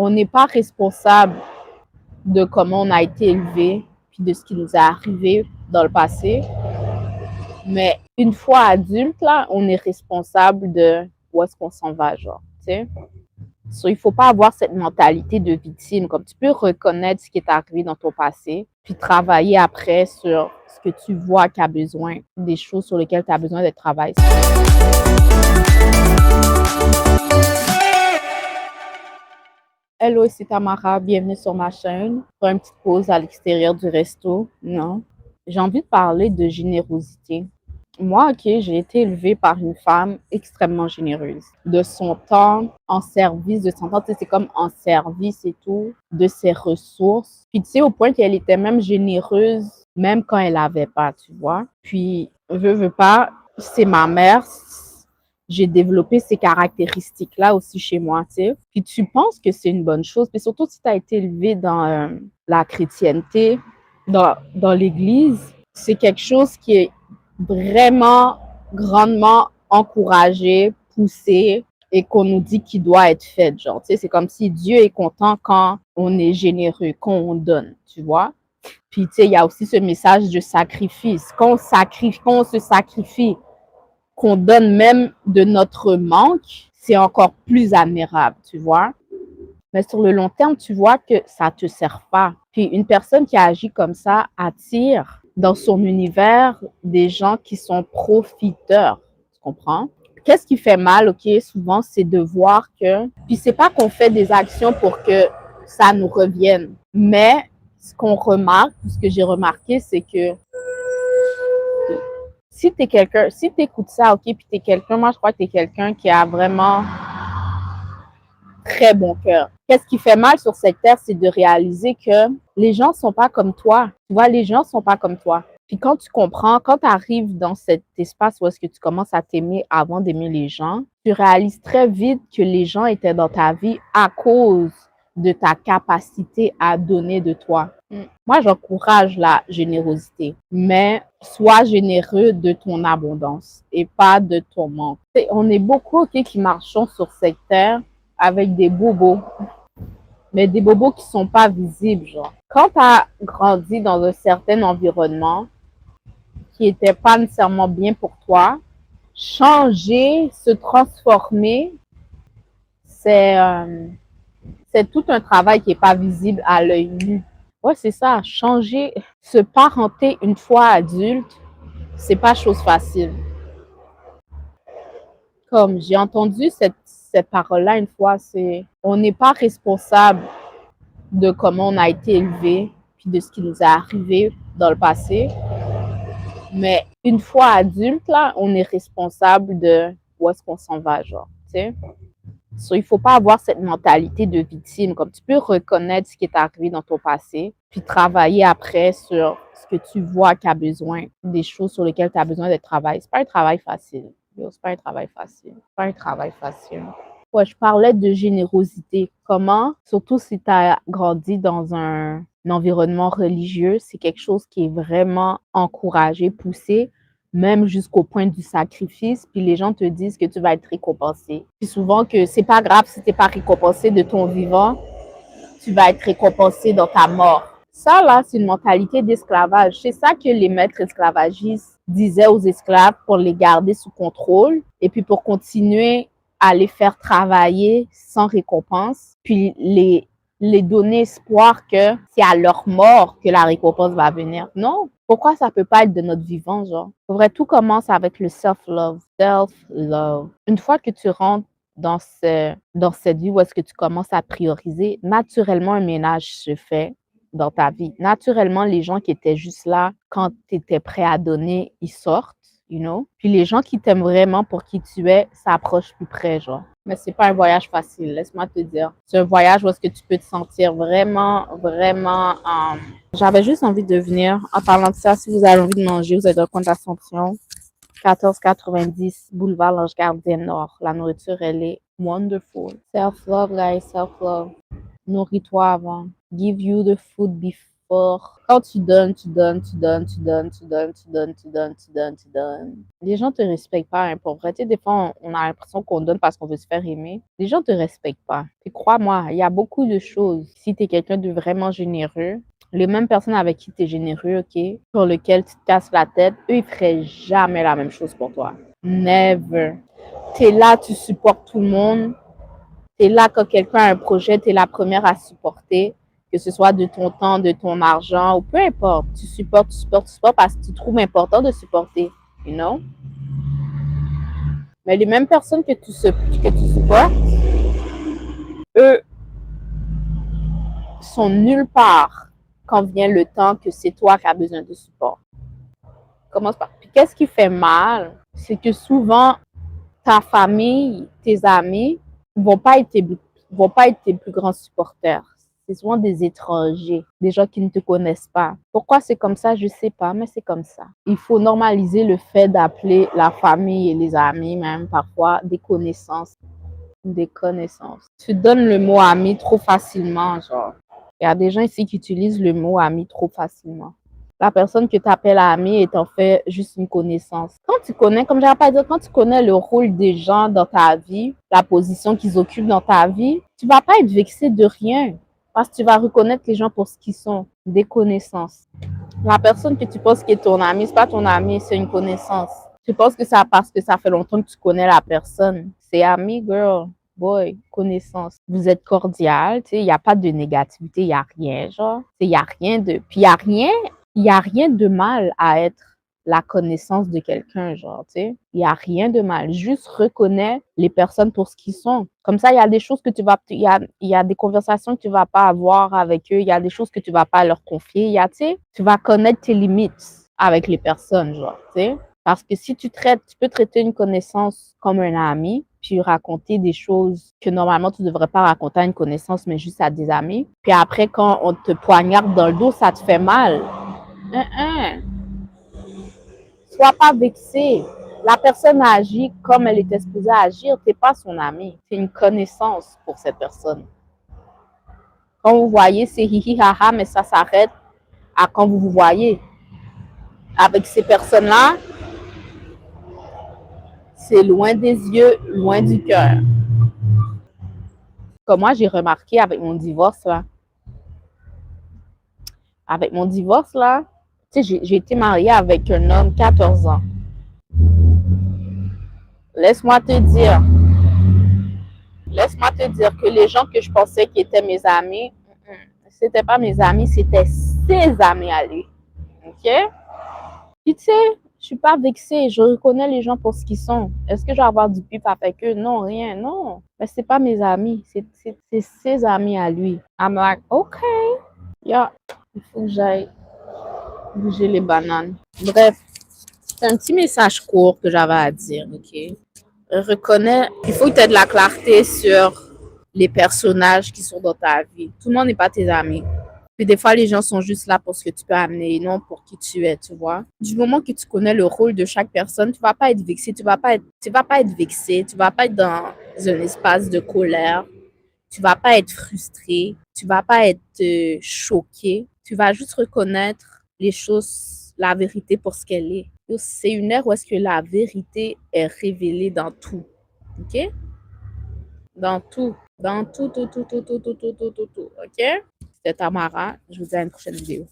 On n'est pas responsable de comment on a été élevé, puis de ce qui nous est arrivé dans le passé. Mais une fois adulte, là, on est responsable de où est-ce qu'on s'en va, genre, tu sais. So, il faut pas avoir cette mentalité de victime. Comme tu peux reconnaître ce qui est arrivé dans ton passé, puis travailler après sur ce que tu vois qu'il y a besoin, des choses sur lesquelles tu as besoin de travailler. Hello, c'est Tamara, bienvenue sur ma chaîne. Pour une petite pause à l'extérieur du resto, non. J'ai envie de parler de générosité. Moi, OK, j'ai été élevée par une femme extrêmement généreuse. De son temps, en service, de son temps, tu sais, c'est comme en service et tout, de ses ressources. Puis tu sais, au point qu'elle était même généreuse, même quand elle n'avait pas, tu vois. Puis, veux pas, c'est ma mère, j'ai développé ces caractéristiques-là aussi chez moi, tu sais. Puis tu penses que c'est une bonne chose, mais surtout si tu as été élevé dans la chrétienté, dans l'Église, c'est quelque chose qui est vraiment grandement encouragé, poussé et qu'on nous dit qu'il doit être fait. Genre, tu sais, c'est comme si Dieu est content quand on est généreux, quand on donne, tu vois. Puis, tu sais, il y a aussi ce message de sacrifice. Quand on se sacrifie, qu'on donne même de notre manque, c'est encore plus admirable, tu vois. Mais sur le long terme, tu vois que ça ne te sert pas. Puis une personne qui agit comme ça attire dans son univers des gens qui sont profiteurs, tu comprends? Qu'est-ce qui fait mal, OK, souvent, c'est de voir que... Puis c'est pas qu'on fait des actions pour que ça nous revienne, mais ce qu'on remarque, ce que j'ai remarqué, c'est que si tu es quelqu'un, si tu écoutes ça, OK, puis tu es quelqu'un, moi, je crois que tu es quelqu'un qui a vraiment très bon cœur. Qu'est-ce qui fait mal sur cette terre, c'est de réaliser que les gens ne sont pas comme toi. Tu vois, les gens ne sont pas comme toi. Puis quand tu comprends, quand tu arrives dans cet espace où est-ce que tu commences à t'aimer avant d'aimer les gens, tu réalises très vite que les gens étaient dans ta vie à cause de ta capacité à donner de toi. Moi, j'encourage la générosité, mais sois généreux de ton abondance et pas de ton manque. On est beaucoup, OK, qui marchons sur cette terre avec des bobos, mais des bobos qui sont pas visibles, genre. Quand tu as grandi dans un certain environnement qui était pas nécessairement bien pour toi, changer, se transformer, c'est tout un travail qui est pas visible à l'œil nu. Ouais, c'est ça, changer, se parenter une fois adulte, c'est pas chose facile. Comme j'ai entendu cette parole-là une fois, c'est on n'est pas responsable de comment on a été élevé, puis de ce qui nous est arrivé dans le passé. Mais une fois adulte, là, on est responsable de où est-ce qu'on s'en va, genre, tu sais. So, il faut pas avoir cette mentalité de victime. Comme tu peux reconnaître ce qui est arrivé dans ton passé, puis travailler après sur ce que tu vois qu'il y a besoin, des choses sur lesquelles tu as besoin de travailler. C'est pas un travail facile. C'est pas un travail facile. C'est pas un travail facile. Ouais, je parlais de générosité. Comment, surtout si tu as grandi dans un environnement religieux, c'est quelque chose qui est vraiment encouragé, poussé, même jusqu'au point du sacrifice. Puis les gens te disent que tu vas être récompensé. Puis souvent que c'est pas grave si tu n'es pas récompensé de ton vivant, tu vas être récompensé dans ta mort. Ça, là, c'est une mentalité d'esclavage. C'est ça que les maîtres esclavagistes disaient aux esclaves pour les garder sous contrôle et puis pour continuer à les faire travailler sans récompense, puis les donner espoir que c'est à leur mort que la récompense va venir. Non. Pourquoi ça peut pas être de notre vivant, genre? Pour vrai, tout commence avec le self-love. Self-love. Une fois que tu rentres dans cette vie où est-ce que tu commences à prioriser, naturellement, un ménage se fait dans ta vie. Naturellement, les gens qui étaient juste là quand tu étais prêt à donner, ils sortent, you know. Puis les gens qui t'aiment vraiment pour qui tu es, s'approchent plus près, genre. Mais c'est pas un voyage facile, laisse-moi te dire. C'est un voyage où est-ce que tu peux te sentir vraiment, vraiment... J'avais juste envie de venir. En parlant de ça, si vous avez envie de manger, vous êtes dans le coin d'Assomption, 1490 boulevard L'Ange Gardien Nord. La nourriture, elle est wonderful. Self-love, guys, self-love. Nourris-toi avant. Give you the food fort. Quand tu donnes, tu donnes, tu donnes, tu donnes, tu donnes, tu donnes, tu donnes, tu donnes, tu donnes. Les gens te respectent pas, hein, pour vrai. Tu sais, des fois, on a l'impression qu'on donne parce qu'on veut se faire aimer. Les gens te respectent pas. Et crois-moi, il y a beaucoup de choses. Si tu es quelqu'un de vraiment généreux, les mêmes personnes avec qui tu es généreux, OK, pour lesquelles tu te casses la tête, eux, ils feraient jamais la même chose pour toi. Never. Tu es là, tu supportes tout le monde. Tu es là quand quelqu'un a un projet, tu es la première à supporter, que ce soit de ton temps, de ton argent, ou peu importe. Tu supportes, tu supportes, tu supportes parce que tu trouves important de supporter, you know? Mais les mêmes personnes que tu supportes, eux, sont nulle part quand vient le temps que c'est toi qui as besoin de support. Commence par. Puis qu'est-ce qui fait mal? C'est que souvent, ta famille, tes amis, vont pas être tes plus grands supporters. C'est souvent des étrangers, des gens qui ne te connaissent pas. Pourquoi c'est comme ça, je ne sais pas, mais c'est comme ça. Il faut normaliser le fait d'appeler la famille et les amis, même parfois, des connaissances. Des connaissances. Tu donnes le mot ami trop facilement, genre. Il y a des gens ici qui utilisent le mot ami trop facilement. La personne que tu appelles ami est en fait juste une connaissance. Quand tu connais, comme j'arrête pas de dire, quand tu connais le rôle des gens dans ta vie, la position qu'ils occupent dans ta vie, tu vas pas être vexé de rien parce que tu vas reconnaître les gens pour ce qu'ils sont, des connaissances. La personne que tu penses qui est ton ami, c'est pas ton ami, c'est une connaissance. Tu penses que c'est parce que ça fait longtemps que tu connais la personne. C'est ami, girl, boy, connaissance. Vous êtes cordial, tu sais, il n'y a pas de négativité, il n'y a rien, genre. Il n'y a rien de. Puis il y a rien de mal à être la connaissance de quelqu'un, genre, tu sais. Il n'y a rien de mal. Juste reconnais les personnes pour ce qu'ils sont. Comme ça, il y a des choses que il y a des conversations que tu vas pas avoir avec eux. Il y a des choses que tu vas pas leur confier. Il y a, tu sais, tu vas connaître tes limites avec les personnes, genre, tu sais. Parce que si tu peux traiter une connaissance comme un ami, puis raconter des choses que normalement tu ne devrais pas raconter à une connaissance, mais juste à des amis. Puis après, quand on te poignarde dans le dos, ça te fait mal. Sois pas vexé. La personne a agi comme elle était supposée agir. Tu n'es pas son ami. C'est une connaissance pour cette personne. Quand vous voyez, c'est hihi haha, mais ça s'arrête à quand vous vous voyez. Avec ces personnes-là, c'est loin des yeux, loin du cœur. Comme moi, j'ai remarqué avec mon divorce, là. Avec mon divorce, là, tu sais, j'ai été mariée avec un homme 14 ans. Laisse-moi te dire, Laisse-moi te dire que les gens que je pensais qui étaient mes amis, c'était pas mes amis, c'était ses amis à lui. OK? Puis tu sais, je suis pas vexée, je reconnais les gens pour ce qu'ils sont. Est-ce que je vais avoir du pif avec eux? Non, rien, non. Mais c'est pas mes amis, c'est ses amis à lui. I'm like, OK, yeah, il faut que j'aille bouger les bananes. Bref, c'est un petit message court que j'avais à dire, OK? Reconnais, il faut que tu aies de la clarté sur les personnages qui sont dans ta vie. Tout le monde n'est pas tes amis. Puis des fois, les gens sont juste là pour ce que tu peux amener, non pour qui tu es, tu vois. Du moment que tu connais le rôle de chaque personne, tu vas pas être vexé, tu vas pas être vexé, tu vas pas être dans un espace de colère, tu vas pas être frustré, tu vas pas être choqué. Tu vas juste reconnaître les choses, la vérité pour ce qu'elle est. C'est une ère où est-ce que la vérité est révélée dans tout. OK? Dans tout. Dans tout, tout, tout, tout, tout, tout, tout, tout, tout, tout. OK? C'était Tamara. Je vous dis à une prochaine vidéo.